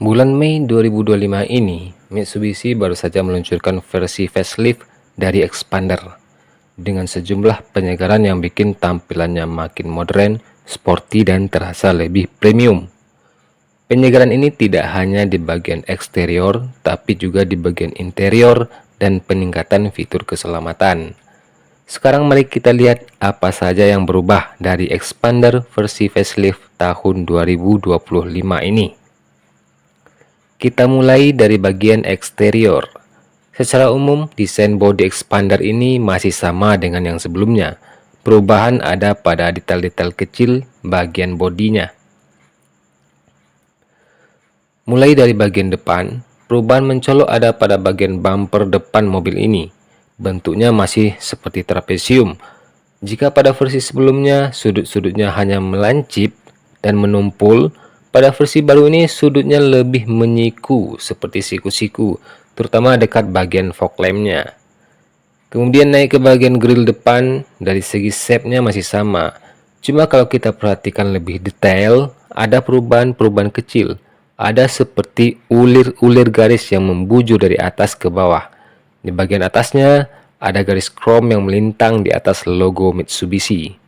Bulan Mei 2025 ini, Mitsubishi baru saja meluncurkan versi facelift dari Expander dengan sejumlah penyegaran yang bikin tampilannya makin modern, sporty, dan terasa lebih premium. Penyegaran ini tidak hanya di bagian eksterior, tapi juga di bagian interior dan peningkatan fitur keselamatan. Sekarang mari kita lihat apa saja yang berubah dari Expander versi facelift tahun 2025 ini. Kita mulai dari bagian eksterior. Secara umum, desain body expander ini masih sama dengan yang sebelumnya. Perubahan ada pada detail-detail kecil bagian bodinya. Mulai dari bagian depan, perubahan mencolok ada pada bagian bumper depan mobil ini. Bentuknya masih seperti trapesium. Jika pada versi sebelumnya, sudut-sudutnya hanya melancip dan menumpul, pada versi baru ini sudutnya lebih menyiku seperti siku-siku, terutama dekat bagian fog lampnya. Kemudian naik ke bagian grill depan, dari segi shape-nya masih sama. Cuma kalau kita perhatikan lebih detail, ada perubahan-perubahan kecil. Ada seperti ulir-ulir garis yang membujur dari atas ke bawah. Di bagian atasnya, ada garis chrome yang melintang di atas logo Mitsubishi.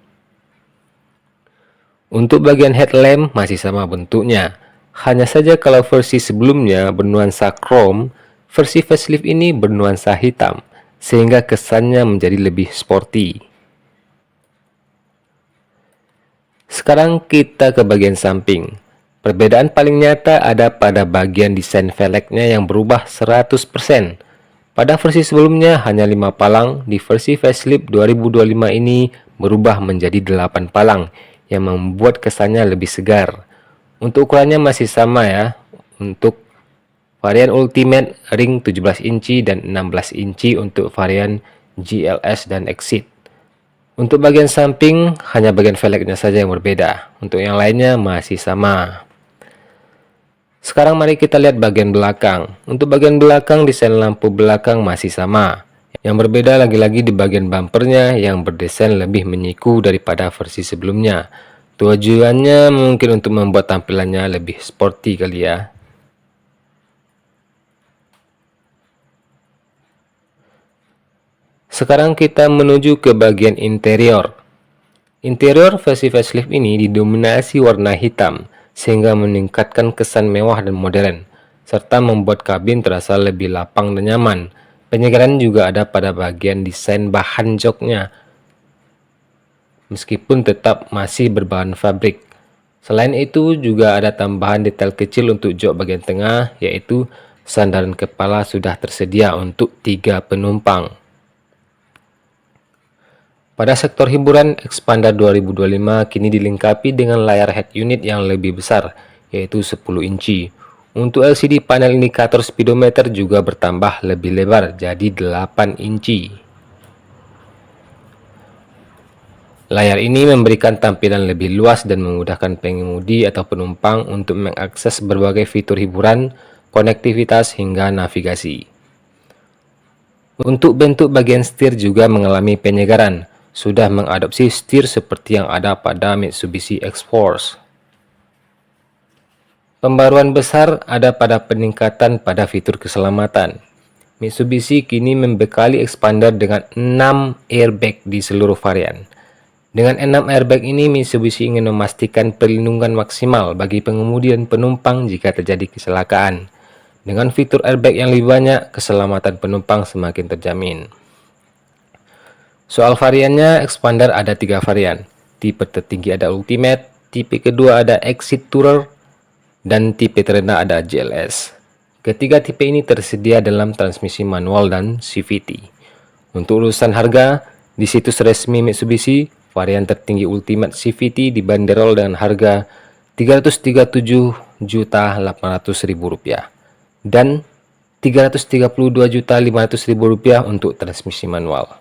Untuk bagian headlamp masih sama bentuknya. Hanya saja kalau versi sebelumnya bernuansa chrome, versi facelift ini bernuansa hitam, sehingga kesannya menjadi lebih sporty. Sekarang kita ke bagian samping. Perbedaan paling nyata ada pada bagian desain velgnya yang berubah 100%. Pada versi sebelumnya hanya 5 palang, di versi facelift 2025 ini berubah menjadi 8 palang yang membuat kesannya lebih segar. Untuk ukurannya masih sama ya. Untuk varian Ultimate ring 17 inci dan 16 inci untuk varian GLS dan Exit. Untuk bagian samping hanya bagian velgnya saja yang berbeda. Untuk yang lainnya masih sama. Sekarang mari kita lihat bagian belakang. Untuk bagian belakang, desain lampu belakang masih sama. Yang berbeda lagi-lagi di bagian bumpernya yang berdesain lebih menyiku daripada versi sebelumnya. Tujuannya mungkin untuk membuat tampilannya lebih sporty kali ya. Sekarang kita menuju ke bagian interior. Interior versi facelift ini didominasi warna hitam, sehingga meningkatkan kesan mewah dan modern, serta membuat kabin terasa lebih lapang dan nyaman. Penyegaran juga ada pada bagian desain bahan joknya, meskipun tetap masih berbahan fabrik. Selain itu juga ada tambahan detail kecil untuk jok bagian tengah, yaitu sandaran kepala sudah tersedia untuk 3 penumpang. Pada sektor hiburan, Expander 2025 kini dilengkapi dengan layar head unit yang lebih besar, yaitu 10 inci. Untuk LCD panel indikator speedometer juga bertambah lebih lebar, jadi 8 inci. Layar ini memberikan tampilan lebih luas dan memudahkan pengemudi atau penumpang untuk mengakses berbagai fitur hiburan, konektivitas, hingga navigasi. Untuk bentuk bagian setir juga mengalami penyegaran. Sudah mengadopsi setir seperti yang ada pada Mitsubishi X-Force. Pembaruan besar ada pada peningkatan pada fitur keselamatan. Mitsubishi kini membekali Expander dengan 6 airbag di seluruh varian. Dengan 6 airbag ini, Mitsubishi ingin memastikan perlindungan maksimal bagi pengemudi dan penumpang jika terjadi kecelakaan. Dengan fitur airbag yang lebih banyak, keselamatan penumpang semakin terjamin. Soal variannya, Expander ada 3 varian. Tipe tertinggi ada Ultimate, tipe kedua ada Exit Tourer, dan tipe terendah ada GLS. Ketiga tipe ini tersedia dalam transmisi manual dan CVT. Untuk urusan harga, di situs resmi Mitsubishi, varian tertinggi Ultimate CVT dibanderol dengan harga Rp337.800.000 dan Rp332.500.000 untuk transmisi manual.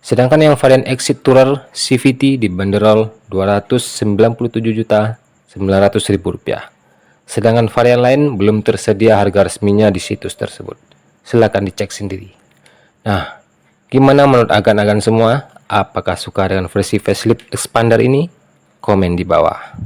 Sedangkan yang varian Exit Tourer CVT dibanderol Rp297.900.000. Sedangkan varian lain belum tersedia harga resminya di situs tersebut. Silahkan dicek sendiri. Nah, gimana menurut agan-agan semua? Apakah suka dengan versi facelift Expander ini? Komen di bawah.